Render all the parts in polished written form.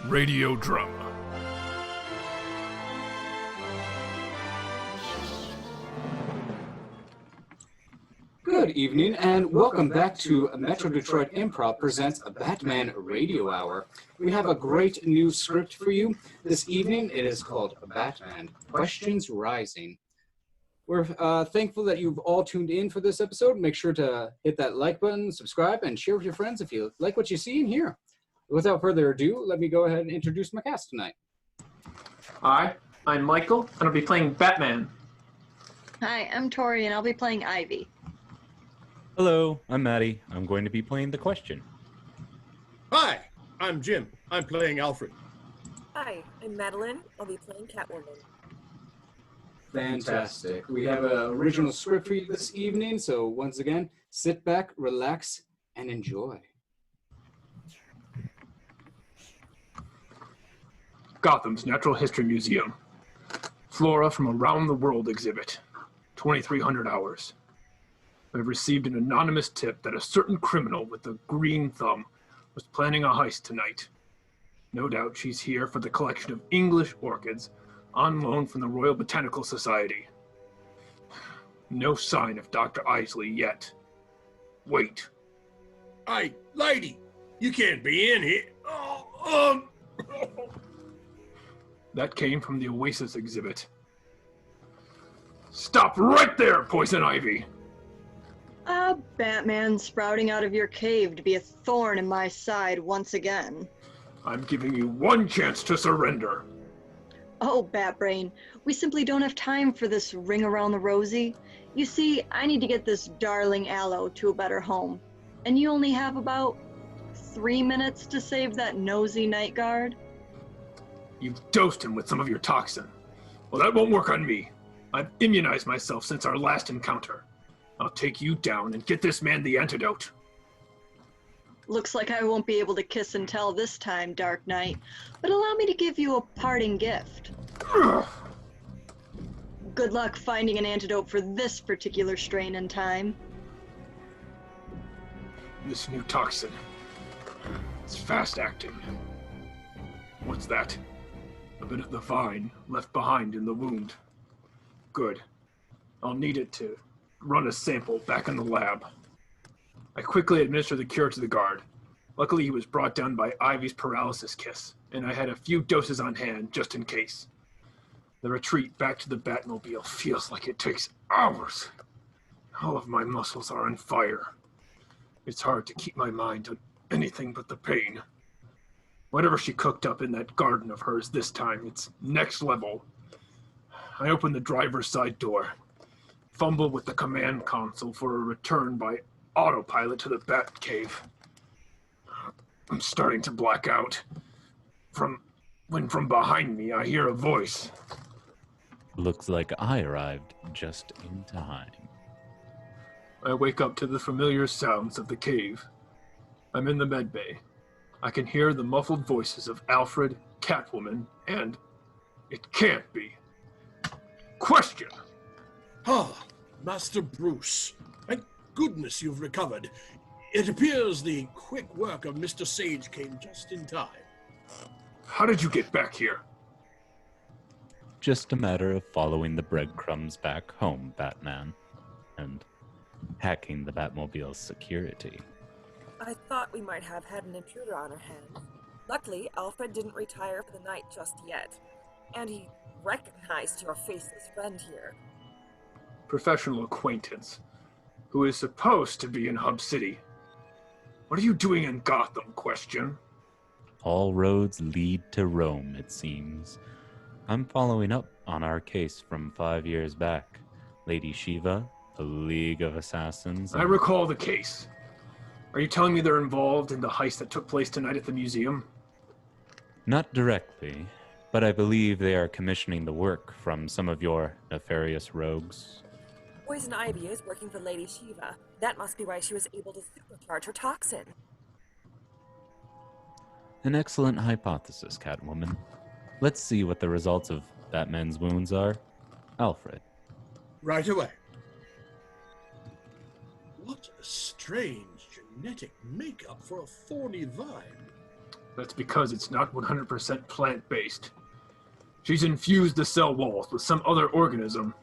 Radio Drama. Good evening, and welcome back to Metro Detroit Improv presents a Batman Radio Hour. We have a great new script for you this evening. It is called Batman Questions Rising. We're thankful that you've all tuned in for this episode. Make sure to hit that like button, subscribe, and share with your friends if you like what you see and hear. Without further ado, let me go ahead and introduce my cast tonight. Hi, I'm Michael, and I'll be playing Batman. Hi, I'm Tori, and I'll be playing Ivy. Hello, I'm Maddie. I'm going to be playing the question. Hi, I'm Jim. I'm playing Alfred. Hi, I'm Madeline. I'll be playing Catwoman. Fantastic. We have an original script for you this evening, so once again, sit back, relax, and enjoy. Gotham's Natural History Museum. Flora from around the world exhibit. 2300 hours. I've received an anonymous tip that a certain criminal with a green thumb was planning a heist tonight. No doubt she's here for the collection of English orchids on loan from the Royal Botanical Society. No sign of Dr. Isley yet. Wait. Hey, lady, you can't be in here. That came from the Oasis exhibit. Stop right there, Poison Ivy! Batman sprouting out of your cave to be a thorn in my side once again. I'm giving you one chance to surrender. Oh, Batbrain, we simply don't have time for this ring around the rosy. You see, I need to get this darling Aloe to a better home. And you only have about 3 minutes to save that nosy night guard. You've dosed him with some of your toxin. Well, that won't work on me. I've immunized myself since our last encounter. I'll take you down and get this man the antidote. Looks like I won't be able to kiss and tell this time, Dark Knight, but allow me to give you a parting gift. Good luck finding an antidote for this particular strain in time. This new toxin. It's fast acting. What's that? A bit of the vine left behind in the wound. Good. I'll need it to run a sample back in the lab. I quickly administered the cure to the guard. Luckily, he was brought down by Ivy's paralysis kiss, and I had a few doses on hand just in case. The retreat back to the Batmobile feels like it takes hours. All of my muscles are on fire. It's hard to keep my mind on anything but the pain. Whatever she cooked up in that garden of hers this time, it's next level. I open the driver's side door, fumble with the command console for a return by autopilot to the Batcave. I'm starting to black out. From behind me, I hear a voice. Looks like I arrived just in time. I wake up to the familiar sounds of the cave. I'm in the medbay. I can hear the muffled voices of Alfred, Catwoman, and it can't be. Question! Ah, Master Bruce. Thank goodness you've recovered. It appears the quick work of Mr. Sage came just in time. How did you get back here? Just a matter of following the breadcrumbs back home, Batman, and hacking the Batmobile's security. I thought we might have had an intruder on our hands. Luckily, Alfred didn't retire for the night just yet, and he recognized your faceless friend here. Professional acquaintance, who is supposed to be in Hub City. What are you doing in Gotham, question? All roads lead to Rome, it seems. I'm following up on our case from 5 years back. Lady Shiva, the League of Assassins. I recall the case. Are you telling me they're involved in the heist that took place tonight at the museum? Not directly, but I believe they are commissioning the work from some of your nefarious rogues. Poison Ivy is working for Lady Shiva. That must be why she was able to supercharge her toxin. An excellent hypothesis, Catwoman. Let's see what the results of Batman's wounds are. Alfred. Right away. What a strange genetic makeup for a thorny vine. That's because it's not 100% plant-based. She's infused the cell walls with some other organism.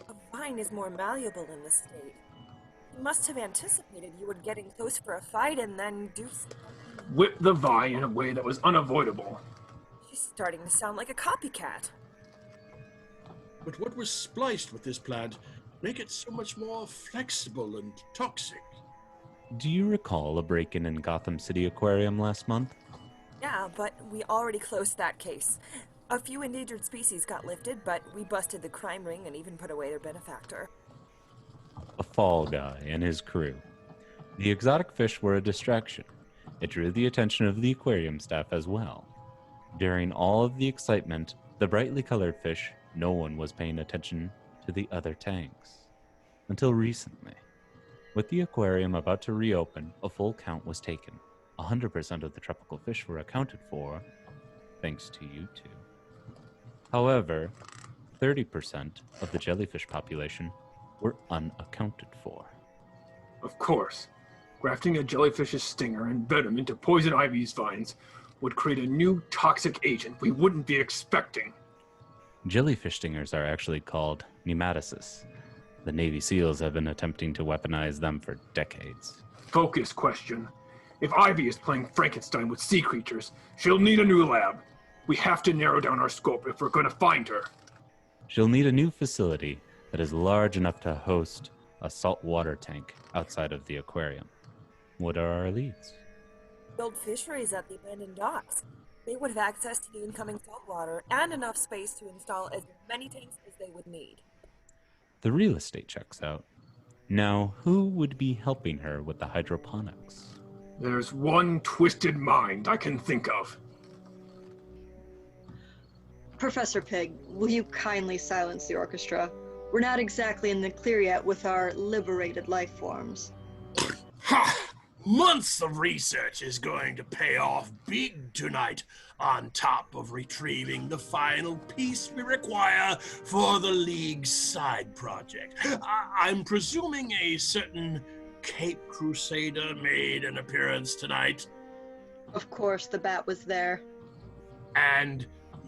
A vine is more malleable in this state. You must have anticipated you were getting close for a fight and then do something. Whip the vine in a way that was unavoidable. She's starting to sound like a copycat. But what was spliced with this plant make it so much more flexible and toxic? Do you recall a break-in in Gotham City Aquarium last month? Yeah, but we already closed that case. A few endangered species got lifted, but we busted the crime ring and even put away their benefactor. A fall guy and his crew. The exotic fish were a distraction. It drew the attention of the aquarium staff as well. During all of the excitement, the brightly colored fish, no one was paying attention to the other tanks. Until recently. With the aquarium about to reopen, a full count was taken. 100% of the tropical fish were accounted for, thanks to you two. However, 30% of the jellyfish population were unaccounted for. Of course, grafting a jellyfish's stinger and venom into poison ivy's vines would create a new toxic agent we wouldn't be expecting. Jellyfish stingers are actually called nematocysts. The Navy SEALs have been attempting to weaponize them for decades. Focus question. If Ivy is playing Frankenstein with sea creatures, she'll need a new lab. We have to narrow down our scope if we're going to find her. She'll need a new facility that is large enough to host a saltwater tank outside of the aquarium. What are our leads? Build fisheries at the abandoned docks. They would have access to the incoming saltwater and enough space to install as many tanks as they would need. The real estate checks out. Now, who would be helping her with the hydroponics? There's one twisted mind I can think of. Professor Pig, will you kindly silence the orchestra? We're not exactly in the clear yet with our liberated life forms. Ha! Months of research is going to pay off big tonight, on top of retrieving the final piece we require for the League's side project. I'm presuming a certain Cape Crusader made an appearance tonight. Of course, the bat was there. And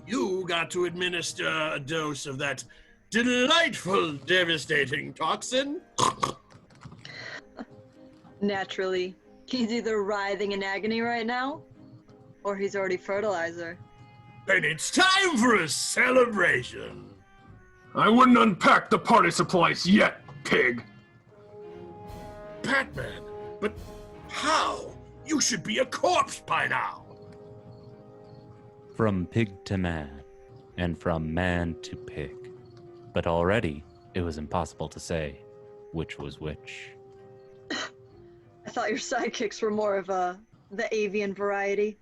you got to administer a dose of that delightful, devastating toxin. Naturally. He's either writhing in agony right now, or he's already fertilizer. And it's time for a celebration. I wouldn't unpack the party supplies yet, pig. Batman, but how? You should be a corpse by now. From pig to man, and from man to pig. But already, it was impossible to say which was which. I thought your sidekicks were more of the avian variety.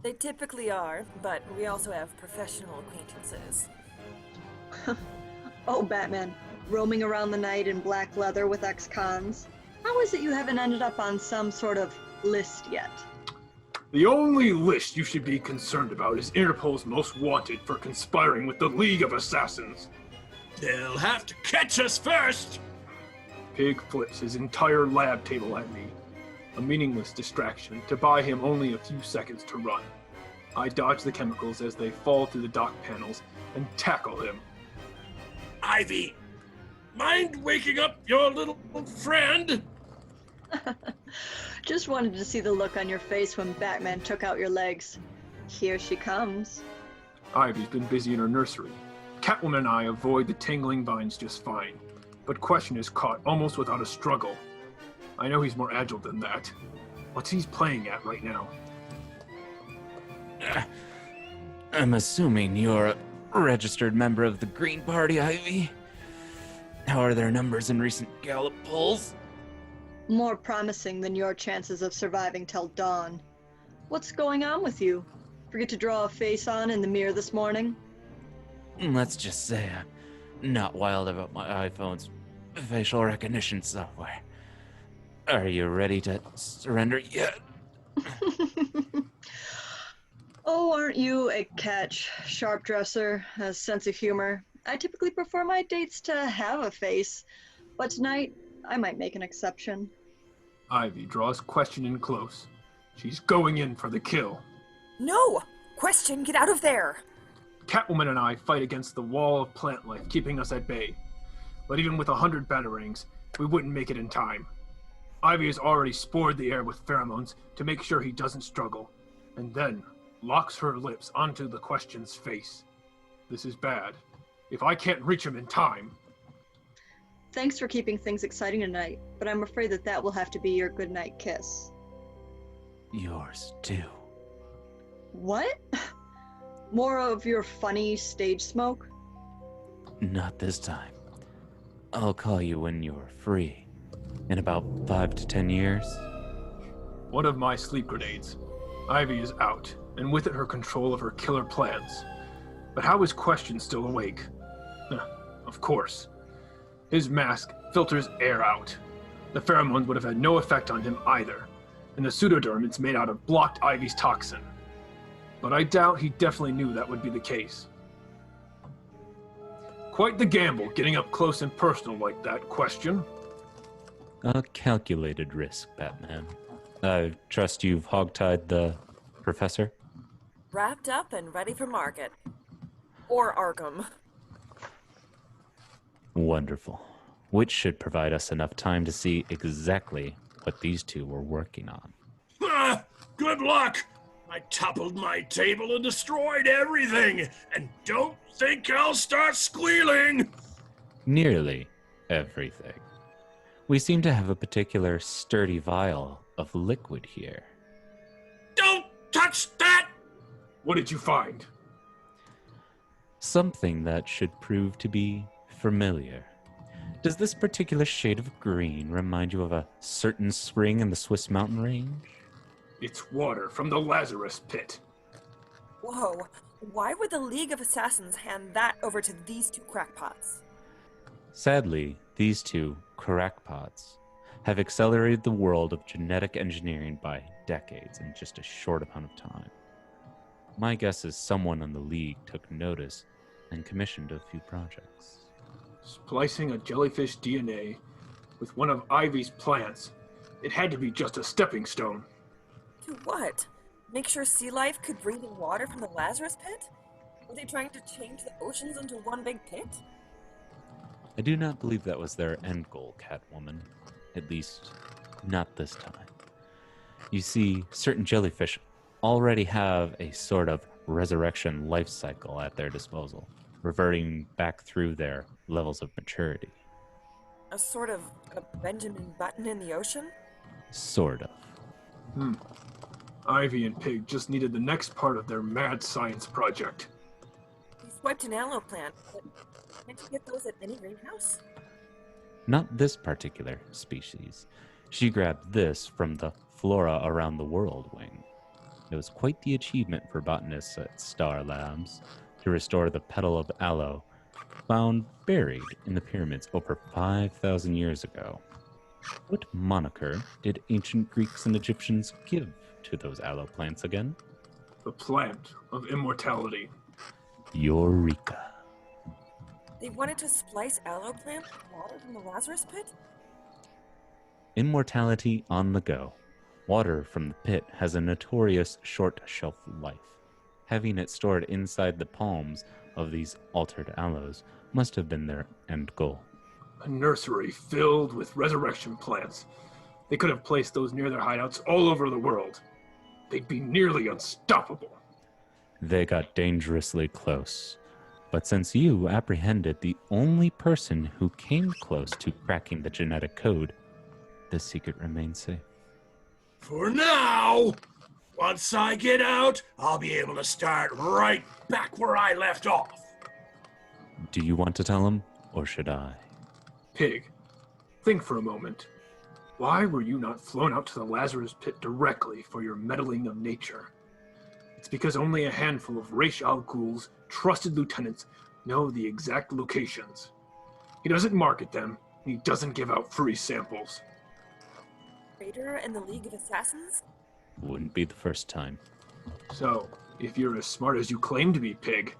They typically are, but we also have professional acquaintances. Oh, Batman, roaming around the night in black leather with ex-cons. How is it you haven't ended up on some sort of list yet? The only list you should be concerned about is Interpol's most wanted for conspiring with the League of Assassins. They'll have to catch us first. Pig flips his entire lab table at me. A meaningless distraction to buy him only a few seconds to run. I dodge the chemicals as they fall through the dock panels and tackle him. Ivy, mind waking up your little friend? Just wanted to see the look on your face when Batman took out your legs. Here she comes. Ivy's been busy in her nursery. Catwoman and I avoid the tangling vines just fine, but Question is caught almost without a struggle. I know he's more agile than that. What's he playing at right now? I'm assuming you're a registered member of the Green Party, Ivy. How are their numbers in recent Gallup polls? More promising than your chances of surviving till dawn. What's going on with you? Forget to draw a face on in the mirror this morning? Let's just say I'm not wild about my iPhone's facial recognition software. Are you ready to surrender yet? Oh, aren't you a catch? Sharp dresser, a sense of humor. I typically prefer my dates to have a face, but tonight I might make an exception. Ivy draws Question in close. She's going in for the kill. No! Question, get out of there! Catwoman and I fight against the wall of plant life, keeping us at bay. But even with 100 batarangs, we wouldn't make it in time. Ivy has already spored the air with pheromones to make sure he doesn't struggle, and then locks her lips onto the question's face. This is bad. If I can't reach him in time... Thanks for keeping things exciting tonight, but I'm afraid that will have to be your goodnight kiss. Yours too. What? More of your funny stage smoke? Not this time. I'll call you when you're free. In about 5 to 10 years. One of my sleep grenades. Ivy is out, and with it her control of her killer plans. But how is Question still awake? Of course. His mask filters air out. The pheromones would have had no effect on him either, and the pseudoderm is made out of blocked Ivy's toxin. But I doubt he definitely knew that would be the case. Quite the gamble, getting up close and personal like that, Question. A calculated risk, Batman. I trust you've hogtied the professor? Wrapped up and ready for market. Or Arkham. Wonderful. Which should provide us enough time to see exactly what these two were working on. Good luck! I toppled my table and destroyed everything, and don't think I'll start squealing! Nearly everything. We seem to have a particular sturdy vial of liquid here. Don't touch that! What did you find? Something that should prove to be familiar. Does this particular shade of green remind you of a certain spring in the Swiss mountain range? It's water from the Lazarus pit. Whoa, why would the League of Assassins hand that over to these two crackpots? Sadly, these two crackpots have accelerated the world of genetic engineering by decades in just a short amount of time. My guess is someone on the League took notice and commissioned a few projects. Splicing a jellyfish DNA with one of Ivy's plants. It had to be just a stepping stone. To what? Make sure sea life could breathe in water from the Lazarus pit? Were they trying to change the oceans into one big pit? I do not believe that was their end goal, Catwoman. At least, not this time. You see, certain jellyfish already have a sort of resurrection life cycle at their disposal, reverting back through their levels of maturity. A sort of a Benjamin Button in the ocean? Sort of. Ivy and Pig just needed the next part of their mad science project. We swiped an aloe plant, but can't you get those at any greenhouse? Not this particular species. She grabbed this from the Flora Around the World wing. It was quite the achievement for botanists at Star Labs to restore the petal of aloe found buried in the pyramids over 5,000 years ago. What moniker did ancient Greeks and Egyptians give to those aloe plants again? The plant of immortality. Eureka. They wanted to splice aloe plant with water from the Lazarus pit? Immortality on the go. Water from the pit has a notorious short shelf life. Having it stored inside the palms of these altered aloes must have been their end goal. A nursery filled with resurrection plants. They could have placed those near their hideouts all over the world. They'd be nearly unstoppable. They got dangerously close. But since you apprehended the only person who came close to cracking the genetic code, the secret remains safe. For now! Once I get out, I'll be able to start right back where I left off. Do you want to tell him, or should I? Pig, think for a moment. Why were you not flown out to the Lazarus pit directly for your meddling of nature? It's because only a handful of Ra's al Ghul's trusted lieutenants know the exact locations. He doesn't market them, and he doesn't give out free samples. Raider and the League of Assassins? Wouldn't be the first time. So, if you're as smart as you claim to be, Pig,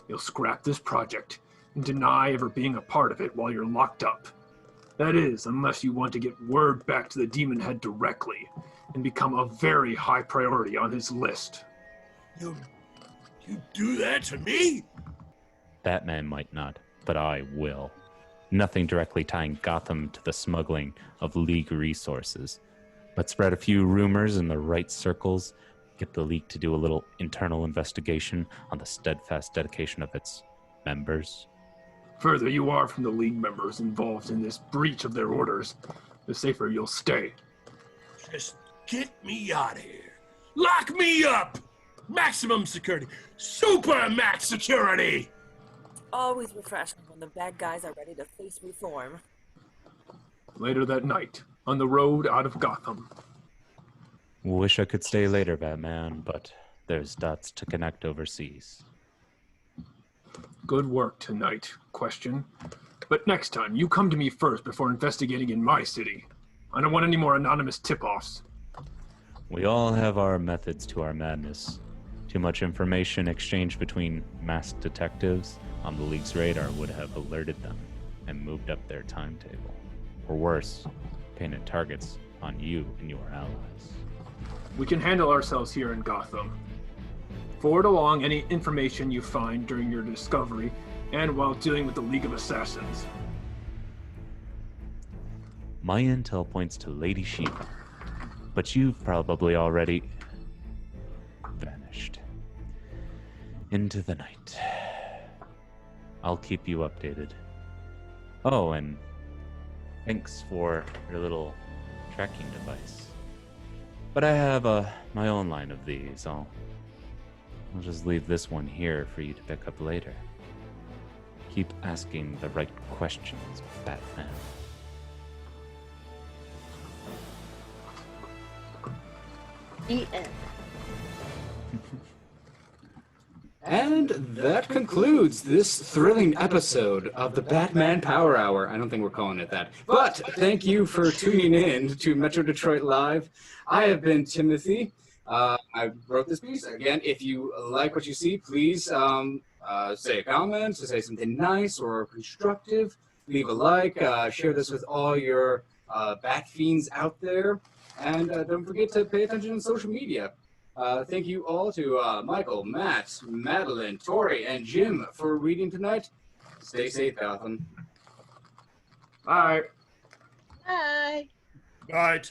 you'll scrap this project and deny ever being a part of it while you're locked up. That is, unless you want to get word back to the Demon Head directly and become a very high priority on his list. You do that to me? Batman might not, but I will. Nothing directly tying Gotham to the smuggling of League resources, but spread a few rumors in the right circles, get the League to do a little internal investigation on the steadfast dedication of its members. Further you are from the League members involved in this breach of their orders, the safer you'll stay. Just get me out of here. Lock me up! Maximum security. Super max security! Always refreshing when the bad guys are ready to face reform. Later that night, on the road out of Gotham. Wish I could stay later, Batman, but there's dots to connect overseas. Good work tonight, Question. But next time, you come to me first before investigating in my city. I don't want any more anonymous tip-offs. We all have our methods to our madness. Too much information exchanged between masked detectives on the League's radar would have alerted them and moved up their timetable. Or worse, painted targets on you and your allies. We can handle ourselves here in Gotham. Forward along any information you find during your discovery and while dealing with the League of Assassins. My intel points to Lady Shiva, but you've probably already vanished into the night. I'll keep you updated. Oh, and thanks for your little tracking device. But I have my own line of these. I'll just leave this one here for you to pick up later. Keep asking the right questions, Batman. The end. And that concludes this thrilling episode of the Batman Power Hour. I don't think we're calling it that. But thank you for tuning in to Metro Detroit Live. I have been Timothy. I wrote this piece. Again, if you like what you see, please say a comment, say something nice or constructive. Leave a like. Share this with all your Bat fiends out there. And don't forget to pay attention on social media. Thank you all to Michael, Matt, Madeline, Tori, and Jim for reading tonight. Stay safe, Gotham. Bye. Bye. Right.